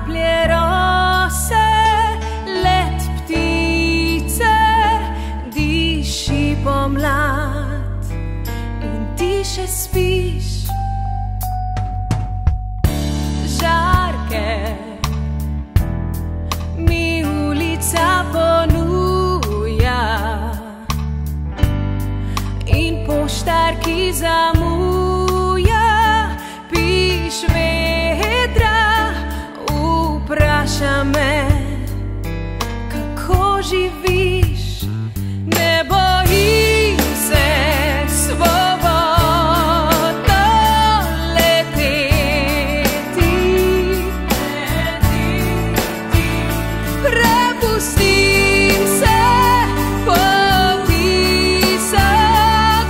kaplje rose, let ptice, diši pomlad in ti še spiš. Žarke mi ulica ponuja in poštar, ki zamuja, piš vedra, vpraša me, kako živiš. Ne bojim se svobodno leteti, prepustim se povisa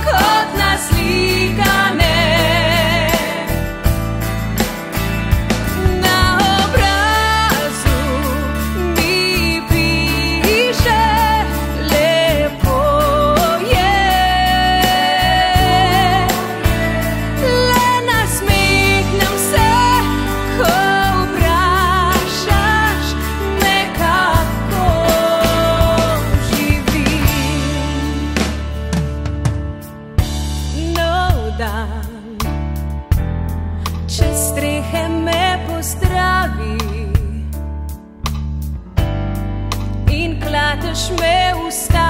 kot naslikane. Na obrazu mi piše lepo je, le nasmehnem se, ko vprašaš me, kako živim. Nov dan čez strehe me pozdravi in klateš me ustavi.